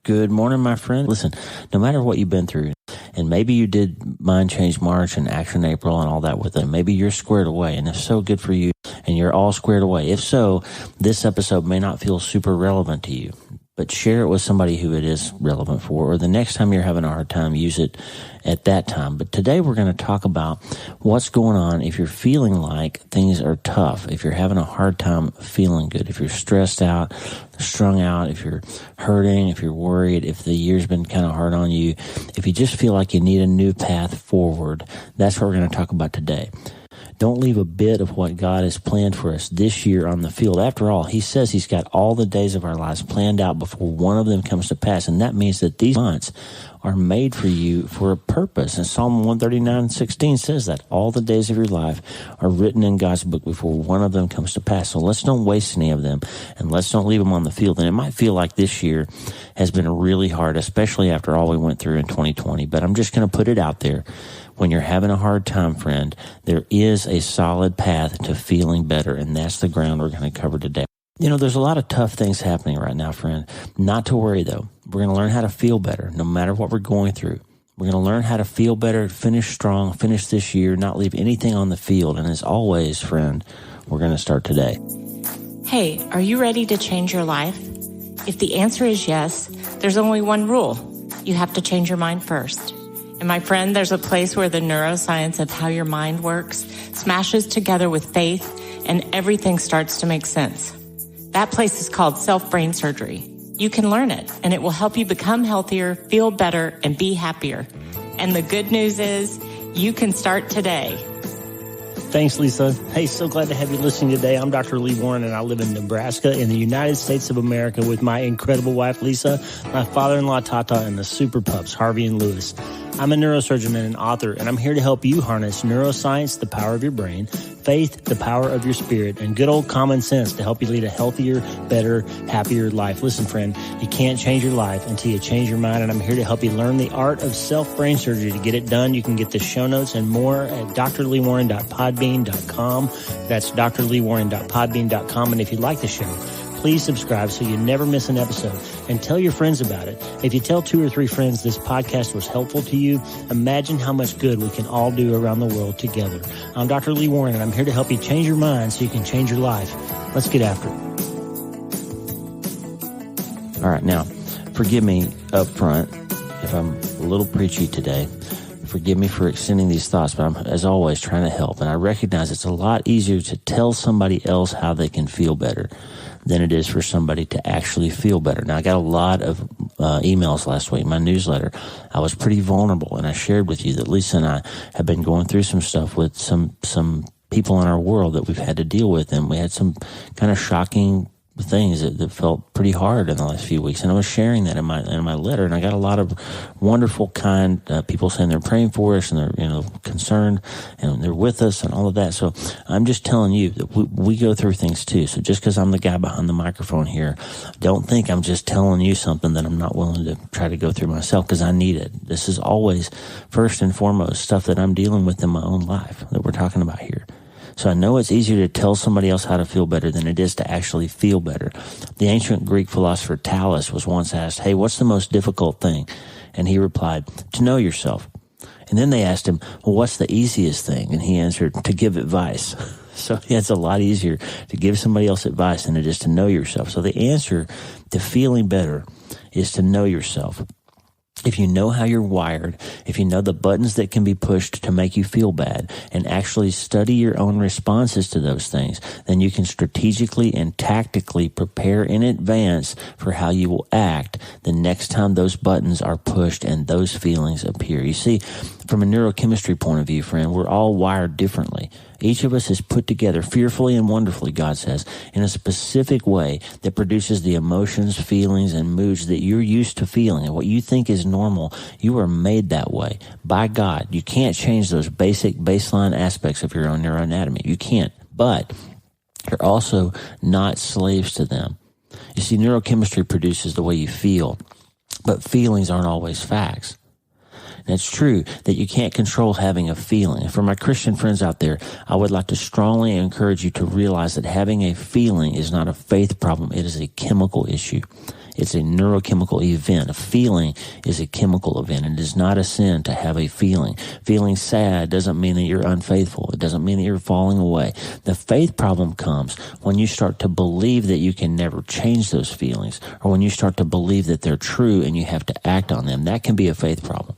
Good morning, my friend. Listen, no matter what you've been through, and maybe you did Mind Change March and Action April and all that with it, maybe you're squared away, and if so, good for you, and you're all squared away. If so, this episode may not feel super relevant to you, but share it with somebody who it is relevant for, or the next time you're having a hard time, use it at that time. But today we're going to talk about what's going on if you're feeling like things are tough, if you're having a hard time feeling good, if you're stressed out, strung out, if you're hurting, if you're worried, if the year's been kind of hard on you, if you just feel like you need a new path forward. That's what we're going to talk about today. Don't leave a bit of what God has planned for us this year on the field. After all, He says He's got all the days of our lives planned out before one of them comes to pass. And that means that these months are made for you for a purpose. And Psalm 139:16 says that all the days of your life are written in God's book before one of them comes to pass. So let's don't waste any of them, and let's don't leave them on the field. And it might feel like this year has been really hard, especially after all we went through in 2020. But I'm just going to put it out there. When you're having a hard time, friend, there is a solid path to feeling better, and that's the ground we're going to cover today. You know, there's a lot of tough things happening right now, friend. Not to worry, though. We're going to learn how to feel better no matter what we're going through. We're going to learn how to feel better, finish strong, finish this year, not leave anything on the field. And as always, friend, we're going to start today. Hey, are you ready to change your life? If the answer is yes, there's only one rule. You have to change your mind first. And my friend, there's a place where the neuroscience of how your mind works smashes together with faith and everything starts to make sense. That place is called self-brain surgery. You can learn it, and it will help you become healthier, feel better, and be happier. And the good news is you can start today. Thanks, Lisa. Hey, so glad to have you listening today. I'm Dr. Lee Warren, and I live in Nebraska in the United States of America with my incredible wife, Lisa, my father-in-law, Tata, and the super pups, Harvey and Lewis. I'm a neurosurgeon and an author, and I'm here to help you harness neuroscience, the power of your brain, faith, the power of your spirit, and good old common sense to help you lead a healthier, better, happier life. Listen, friend, you can't change your life until you change your mind, and I'm here to help you learn the art of self-brain surgery. To get it done, you can get the show notes and more at drleewarren.podbean.com. That's drleewarren.podbean.com, and if you like the show, please subscribe so you never miss an episode, and tell your friends about it. If you tell 2 or 3 friends this podcast was helpful to you, imagine how much good we can all do around the world together. I'm Dr. Lee Warren, and I'm here to help you change your mind so you can change your life. Let's get after it. All right, now, forgive me up front if I'm a little preachy today. Forgive me for extending these thoughts, but I'm, as always, trying to help. And I recognize it's a lot easier to tell somebody else how they can feel better than it is for somebody to actually feel better. Now, I got a lot of emails last week, my newsletter. I was pretty vulnerable, and I shared with you that Lisa and I have been going through some stuff with some people in our world that we've had to deal with, and we had some kind of shocking things that felt pretty hard in the last few weeks. And I was sharing that in my letter, and I got a lot of wonderful, kind people saying they're praying for us and they're concerned and they're with us and all of that. So I'm just telling you that we go through things too. So just because I'm the guy behind the microphone here, don't think I'm just telling you something that I'm not willing to try to go through myself, because I need it. This is always first and foremost stuff that I'm dealing with in my own life that we're talking about here. So I know it's easier to tell somebody else how to feel better than it is to actually feel better. The ancient Greek philosopher Thales was once asked, hey, what's the most difficult thing? And he replied, to know yourself. And then they asked him, well, what's the easiest thing? And he answered, to give advice. So it's a lot easier to give somebody else advice than it is to know yourself. So the answer to feeling better is to know yourself. If you know how you're wired, if you know the buttons that can be pushed to make you feel bad, and actually study your own responses to those things, then you can strategically and tactically prepare in advance for how you will act the next time those buttons are pushed and those feelings appear. You see, from a neurochemistry point of view, friend, we're all wired differently. Each of us is put together fearfully and wonderfully, God says, in a specific way that produces the emotions, feelings, and moods that you're used to feeling. And what you think is normal, you are made that way by God. You can't change those basic baseline aspects of your own neuroanatomy. You can't. But you're also not slaves to them. You see, neurochemistry produces the way you feel, but feelings aren't always facts. And it's true that you can't control having a feeling. And for my Christian friends out there, I would like to strongly encourage you to realize that having a feeling is not a faith problem. It is a chemical issue. It's a neurochemical event. A feeling is a chemical event. It is not a sin to have a feeling. Feeling sad doesn't mean that you're unfaithful. It doesn't mean that you're falling away. The faith problem comes when you start to believe that you can never change those feelings, or when you start to believe that they're true and you have to act on them. That can be a faith problem.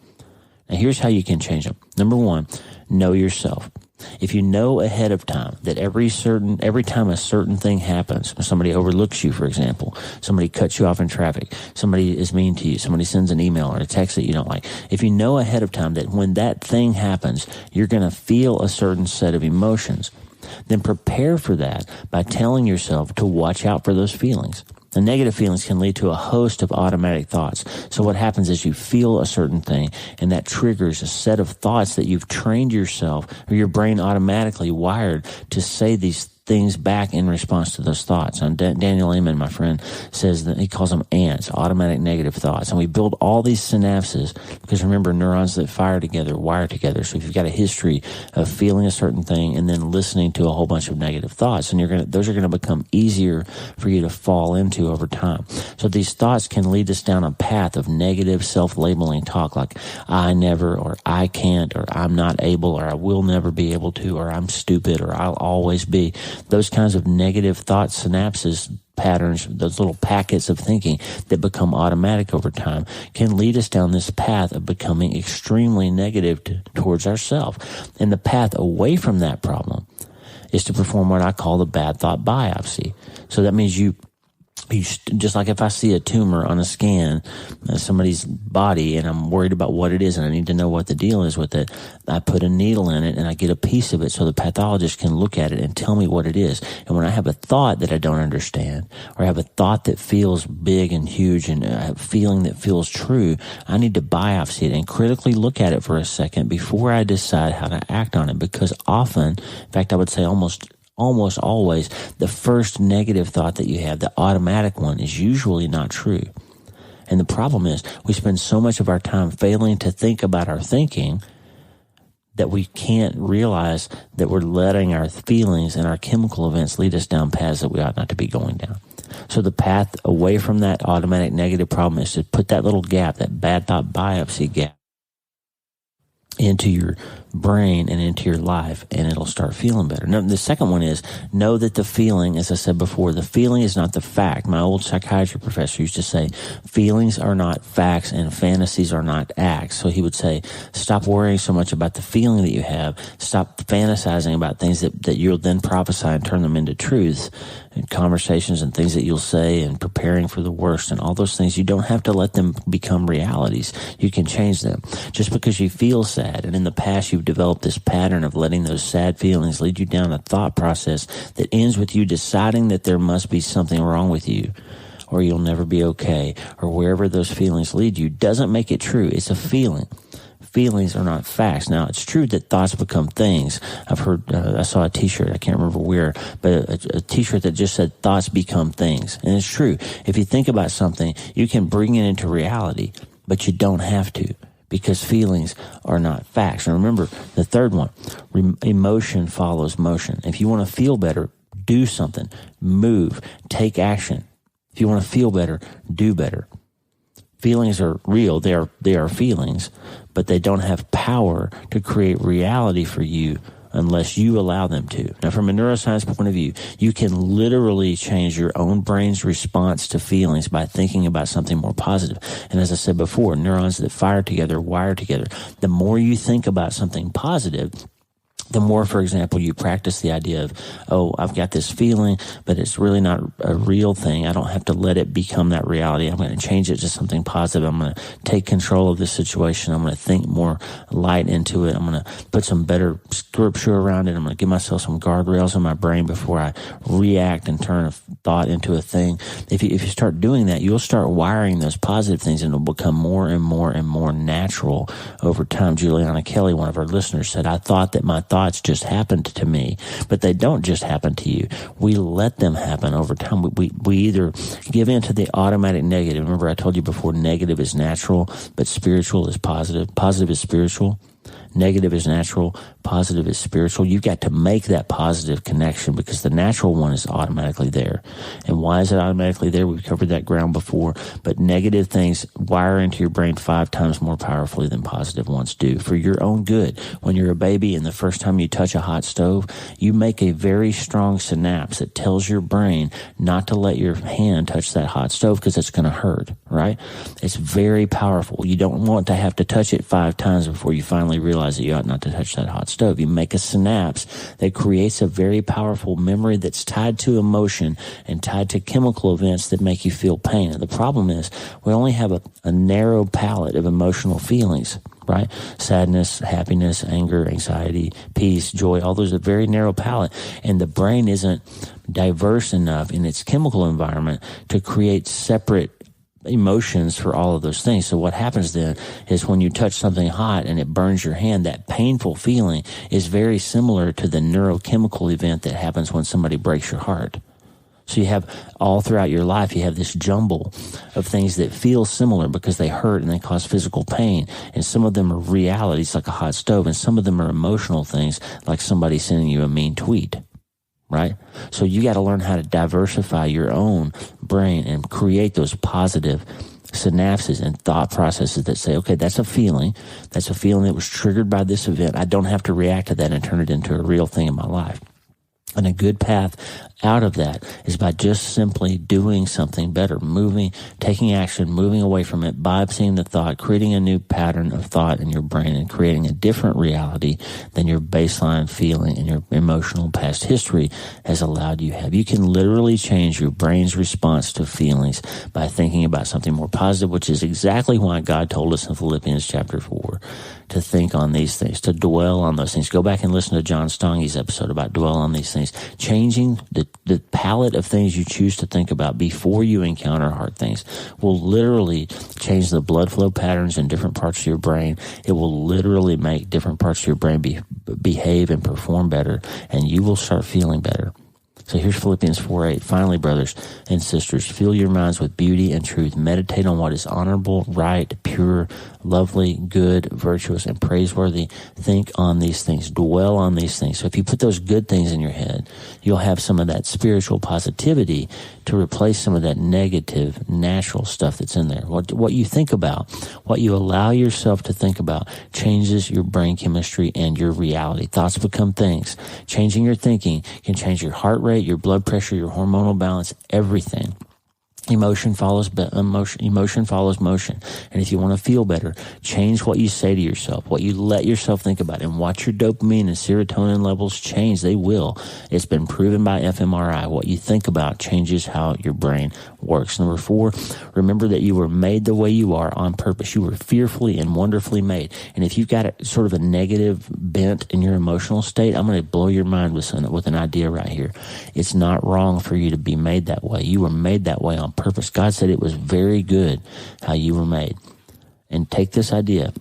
Now, here's how you can change them. Number one, know yourself. If you know ahead of time that every time a certain thing happens, somebody overlooks you, for example, somebody cuts you off in traffic, somebody is mean to you, somebody sends an email or a text that you don't like, if you know ahead of time that when that thing happens, you're going to feel a certain set of emotions, then prepare for that by telling yourself to watch out for those feelings. The negative feelings can lead to a host of automatic thoughts. So what happens is you feel a certain thing, and that triggers a set of thoughts that you've trained yourself, or your brain automatically wired to say these things back in response to those thoughts. And Daniel Amen, my friend, says that he calls them ants, automatic negative thoughts. And we build all these synapses because, remember, neurons that fire together wire together. So if you've got a history of feeling a certain thing and then listening to a whole bunch of negative thoughts, and those are going to become easier for you to fall into over time. So these thoughts can lead us down a path of negative self-labeling talk like I never, or I can't, or I'm not able, or I will never be able to, or I'm stupid, or I'll always be. Those kinds of negative thought synapses patterns, those little packets of thinking that become automatic over time, can lead us down this path of becoming extremely negative towards ourselves. And the path away from that problem is to perform what I call the bad thought biopsy. So that means you just like if I see a tumor on a scan of somebody's body and I'm worried about what it is and I need to know what the deal is with it, I put a needle in it and I get a piece of it so the pathologist can look at it and tell me what it is. And when I have a thought that I don't understand, or I have a thought that feels big and huge and a feeling that feels true, I need to biopsy it and critically look at it for a second before I decide how to act on it. Because often, in fact, I would say almost always, the first negative thought that you have, the automatic one, is usually not true. And the problem is we spend so much of our time failing to think about our thinking that we can't realize that we're letting our feelings and our chemical events lead us down paths that we ought not to be going down. So the path away from that automatic negative problem is to put that little gap, that bad thought biopsy gap, into your brain and into your life, and it'll start feeling better. Now, the second one is know that the feeling, as I said before, the feeling is not the fact. My old psychiatry professor used to say, feelings are not facts and fantasies are not acts. So he would say, stop worrying so much about the feeling that you have. Stop fantasizing about things that you'll then prophesy and turn them into truths and conversations and things that you'll say and preparing for the worst and all those things. You don't have to let them become realities. You can change them. Just because you feel sad and in the past you've developed this pattern of letting those sad feelings lead you down a thought process that ends with you deciding that there must be something wrong with you, or you'll never be okay, or wherever those feelings lead you, doesn't make it true. It's a feeling. Feelings are not facts. Now, it's true that thoughts become things. I've heard, I saw a t-shirt, I can't remember where, but a t-shirt that just said thoughts become things. And it's true. If you think about something, you can bring it into reality, but you don't have to, because feelings are not facts. And remember, the third one, emotion follows motion. If you want to feel better, do something, move, take action. If you want to feel better, do better. Feelings are real. They are feelings, but they don't have power to create reality for you unless you allow them to. Now, from a neuroscience point of view, you can literally change your own brain's response to feelings by thinking about something more positive. And as I said before, neurons that fire together wire together. The more you think about something positive, the more, for example, you practice the idea of, oh, I've got this feeling, but it's really not a real thing. I don't have to let it become that reality. I'm going to change it to something positive. I'm going to take control of this situation. I'm going to think more light into it. I'm going to put some better scripture around it. I'm going to give myself some guardrails in my brain before I react and turn a thought into a thing. If you start doing that, you'll start wiring those positive things, and it'll become more and more and more natural over time. Juliana Kelly, one of our listeners, said, I thought that my thoughts just happened to me, but they don't just happen to you. We let them happen over time. We either give in to the automatic negative. Remember, I told you before, negative is natural, but spiritual is positive. Positive is spiritual. Negative is natural, positive is spiritual. You've got to make that positive connection because the natural one is automatically there. And why is it automatically there? We've covered that ground before. But negative things wire into your brain 5 times more powerfully than positive ones do for your own good. When you're a baby and the first time you touch a hot stove, you make a very strong synapse that tells your brain not to let your hand touch that hot stove because it's going to hurt, right? It's very powerful. You don't want to have to touch it 5 times before you finally realize that you ought not to touch that hot stove. You make a synapse that creates a very powerful memory that's tied to emotion and tied to chemical events that make you feel pain. And the problem is we only have a narrow palette of emotional feelings, right? Sadness, happiness, anger, anxiety, peace, joy, all those are a very narrow palette. And the brain isn't diverse enough in its chemical environment to create separate emotions for all of those things. So what happens then is when you touch something hot and it burns your hand, that painful feeling is very similar to the neurochemical event that happens when somebody breaks your heart. So you have all throughout your life, you have this jumble of things that feel similar because they hurt and they cause physical pain. And some of them are realities like a hot stove, and some of them are emotional things like somebody sending you a mean tweet. Right? So you got to learn how to diversify your own brain and create those positive synapses and thought processes that say, okay, that's a feeling. That's a feeling that was triggered by this event. I don't have to react to that and turn it into a real thing in my life. And a good path out of that is by just simply doing something better, moving, taking action, moving away from it, biopsying the thought, creating a new pattern of thought in your brain and creating a different reality than your baseline feeling and your emotional past history has allowed you to have. You can literally change your brain's response to feelings by thinking about something more positive, which is exactly why God told us in Philippians chapter 4 to think on these things, to dwell on those things. Go back and listen to John Stonge's episode about dwell on these things. Changing the palette of things you choose to think about before you encounter hard things will literally change the blood flow patterns in different parts of your brain. It will literally make different parts of your brain behave and perform better, and you will start feeling better. So here's Philippians 4:8. Finally, brothers and sisters, fill your minds with beauty and truth. Meditate on what is honorable, right, pure, lovely, good, virtuous, and praiseworthy. Think on these things. Dwell on these things. So if you put those good things in your head, you'll have some of that spiritual positivity to replace some of that negative, natural stuff that's in there. What you think about, what you allow yourself to think about, changes your brain chemistry and your reality. Thoughts become things. Changing your thinking can change your heart rate, your blood pressure, your hormonal balance, everything. Emotion follows motion. And if you want to feel better, change what you say to yourself, what you let yourself think about, and watch your dopamine and serotonin levels change. They will. It's been proven by fMRI. What you think about changes how your brain works. Number 4, remember that you were made the way you are on purpose. You were fearfully and wonderfully made. And if you've got a sort of a negative bent in your emotional state, I'm going to blow your mind with an idea right here. It's not wrong for you to be made that way. You were made that way on purpose. God said it was very good how you were made. And take this idea.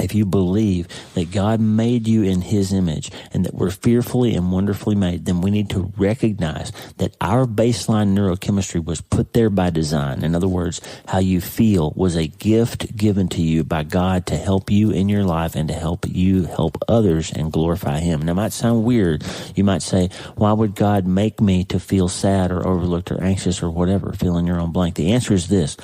If you believe that God made you in His image and that we're fearfully and wonderfully made, then we need to recognize that our baseline neurochemistry was put there by design. In other words, how you feel was a gift given to you by God to help you in your life and to help you help others and glorify Him. Now, it might sound weird. You might say, why would God make me to feel sad or overlooked or anxious or whatever? Fill in your own blank. The answer is this.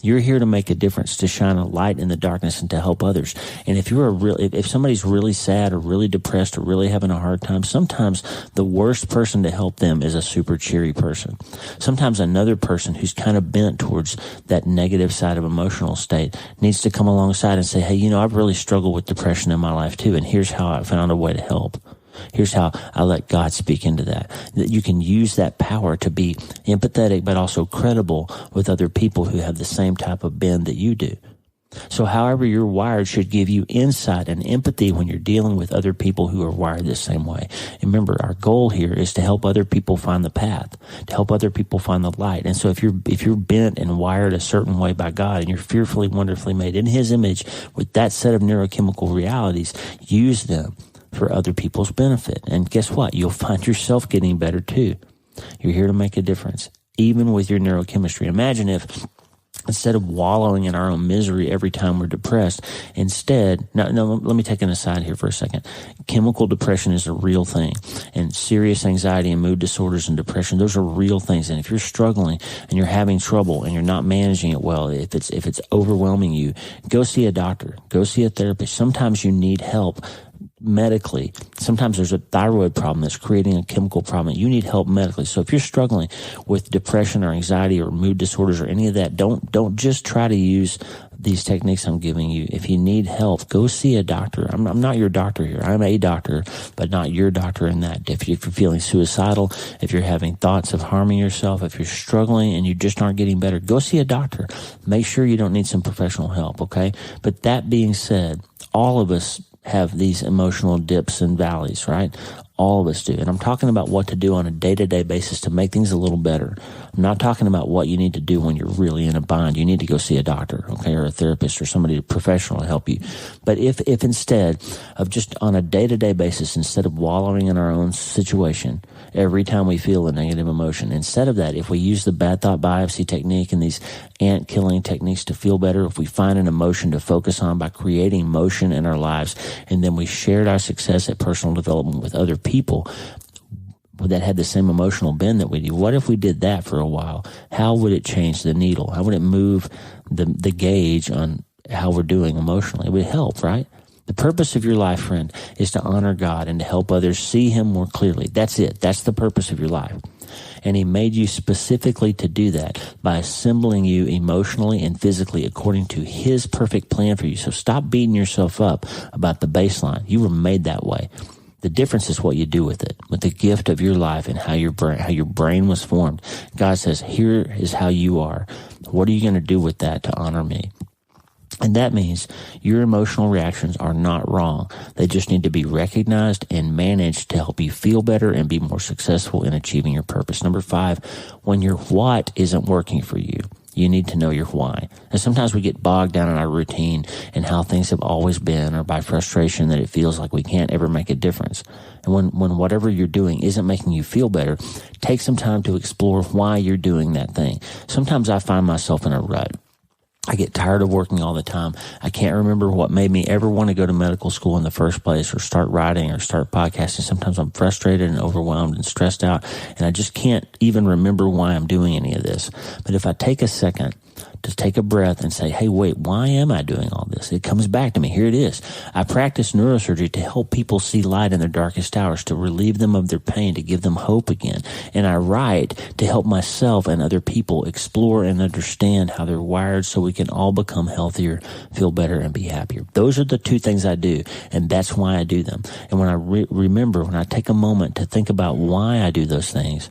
You're here to make a difference, to shine a light in the darkness and to help others. And if somebody's really sad or really depressed or really having a hard time, sometimes the worst person to help them is a super cheery person. Sometimes another person who's kind of bent towards that negative side of emotional state needs to come alongside and say, hey, I've really struggled with depression in my life too, and here's how I found a way to help. Here's how I let God speak into that. That you can use that power to be empathetic but also credible with other people who have the same type of bend that you do. So however you're wired should give you insight and empathy when you're dealing with other people who are wired the same way. And remember, our goal here is to help other people find the path, to help other people find the light. And so if you're bent and wired a certain way by God and you're fearfully, wonderfully made in His image with that set of neurochemical realities, use them for other people's benefit. And guess what? You'll find yourself getting better too. You're here to make a difference, even with your neurochemistry. Imagine if Instead of wallowing in our own misery every time we're depressed, instead, now let me take an aside here for a second. Chemical depression is a real thing, and serious anxiety and mood disorders and depression, those are real things. And if you're struggling and you're having trouble and you're not managing it well, if it's overwhelming you, go see a doctor, go see a therapist. Sometimes you need help medically. Sometimes there's a thyroid problem that's creating a chemical problem. You need help medically. So if you're struggling with depression or anxiety or mood disorders or any of that, don't just try to use these techniques I'm giving you. If you need help, go see a doctor. I'm not your doctor here. I'm a doctor, but not your doctor in that. If you're feeling suicidal, if you're having thoughts of harming yourself, if you're struggling and you just aren't getting better, go see a doctor. Make sure you don't need some professional help, okay? But that being said, all of us have these emotional dips and valleys, right? All of us do. And I'm talking about what to do on a day-to-day basis to make things a little better. I'm not talking about what you need to do when you're really in a bind. You need to go see a doctor, okay, or a therapist or somebody professional to help you. But if instead of just on a day-to-day basis, instead of wallowing in our own situation every time we feel a negative emotion, instead of that, if we use the bad thought biopsy technique and these ant-killing techniques to feel better, if we find an emotion to focus on by creating motion in our lives, and then we shared our success at personal development with other people that had the same emotional bend that we do. What if we did that for a while? How would it change the needle? How would it move the gauge on how we're doing emotionally? It would help, right? The purpose of your life, friend, is to honor God and to help others see Him more clearly. That's it. That's the purpose of your life. And He made you specifically to do that by assembling you emotionally and physically according to His perfect plan for you. So stop beating yourself up about the baseline. You were made that way. The difference is what you do with it, with the gift of your life and how your brain was formed. God says, here is how you are. What are you going to do with that to honor me? And that means your emotional reactions are not wrong. They just need to be recognized and managed to help you feel better and be more successful in achieving your purpose. Number 5, when your what isn't working for you, you need to know your why. And sometimes we get bogged down in our routine and how things have always been, or by frustration that it feels like we can't ever make a difference. And when whatever you're doing isn't making you feel better, take some time to explore why you're doing that thing. Sometimes I find myself in a rut. I get tired of working all the time. I can't remember what made me ever want to go to medical school in the first place, or start writing, or start podcasting. Sometimes I'm frustrated and overwhelmed and stressed out, and I just can't even remember why I'm doing any of this. But if I take a second to take a breath and say, hey, wait, why am I doing all this? It comes back to me. Here it is. I practice neurosurgery to help people see light in their darkest hours, to relieve them of their pain, to give them hope again. And I write to help myself and other people explore and understand how they're wired so we can all become healthier, feel better, and be happier. Those are the 2 things I do, and that's why I do them. And when I remember, when I take a moment to think about why I do those things,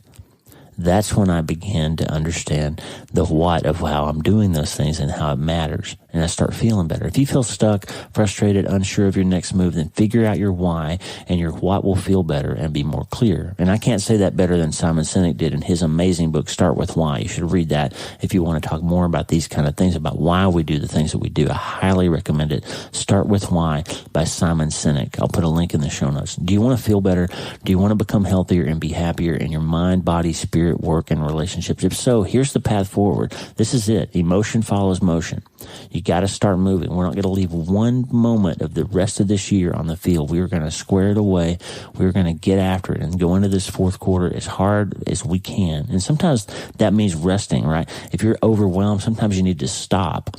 that's when I begin to understand the what of how I'm doing those things and how it matters. And I start feeling better. If you feel stuck, frustrated, unsure of your next move, then figure out your why, and your what will feel better and be more clear. And I can't say that better than Simon Sinek did in his amazing book, Start With Why. You should read that if you want to talk more about these kind of things, about why we do the things that we do. I highly recommend it. Start With Why by Simon Sinek. I'll put a link in the show notes. Do you want to feel better? Do you want to become healthier and be happier in your mind, body, spirit, work, and relationships? If so, here's the path forward. This is it. Emotion follows motion. You got to start moving. We're not going to leave one moment of the rest of this year on the field. We are going to square it away. We're going to get after it and go into this 4th quarter as hard as we can. And sometimes that means resting, right? If you're overwhelmed, sometimes you need to stop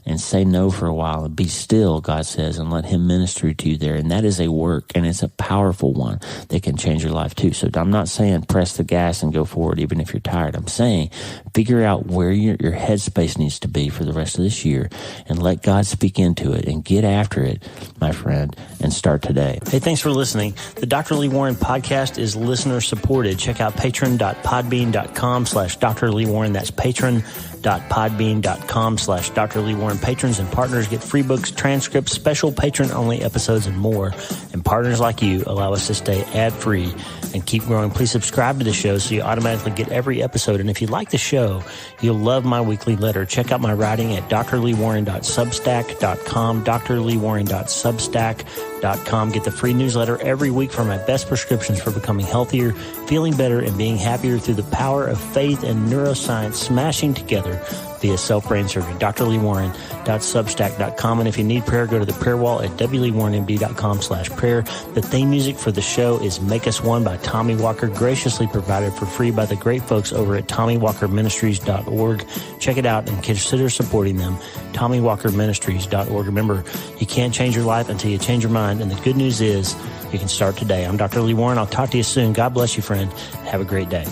and say no for a while and be still, God says, and let Him minister to you there. And that is a work, and it's a powerful one that can change your life too. So I'm not saying press the gas and go forward even if you're tired. I'm saying figure out where your headspace needs to be for the rest of this year and let God speak into it and get after it, my friend, and start today. Hey, thanks for listening. The Dr. Lee Warren podcast is listener supported. Check out patron.podbean.com/Dr. Lee Warren. That's patron.podbean.com/Dr. Lee Warren. Patrons and partners get free books, transcripts, special patron-only episodes, and more. And partners like you allow us to stay ad-free and keep growing. Please subscribe to the show so you automatically get every episode. And if you like the show, you'll love my weekly letter. Check out my writing at drleewarren.substack.com, drleewarren.substack.com. DrSubstack.com. Get the free newsletter every week for my best prescriptions for becoming healthier, feeling better, and being happier through the power of faith and neuroscience smashing together via self-brain surgery. drleewarren.substack.com. And if you need prayer, go to the prayer wall at wleewarrenmd.com/prayer. The theme music for the show is Make Us One by Tommy Walker, graciously provided for free by the great folks over at TommyWalkerMinistries.org. Check it out and consider supporting them. TommyWalkerMinistries.org. Remember, you can't change your life until you change your mind, and the good news is you can start today. I'm Dr. Lee Warren. I'll talk to you soon. God bless you, friend. Have a great day.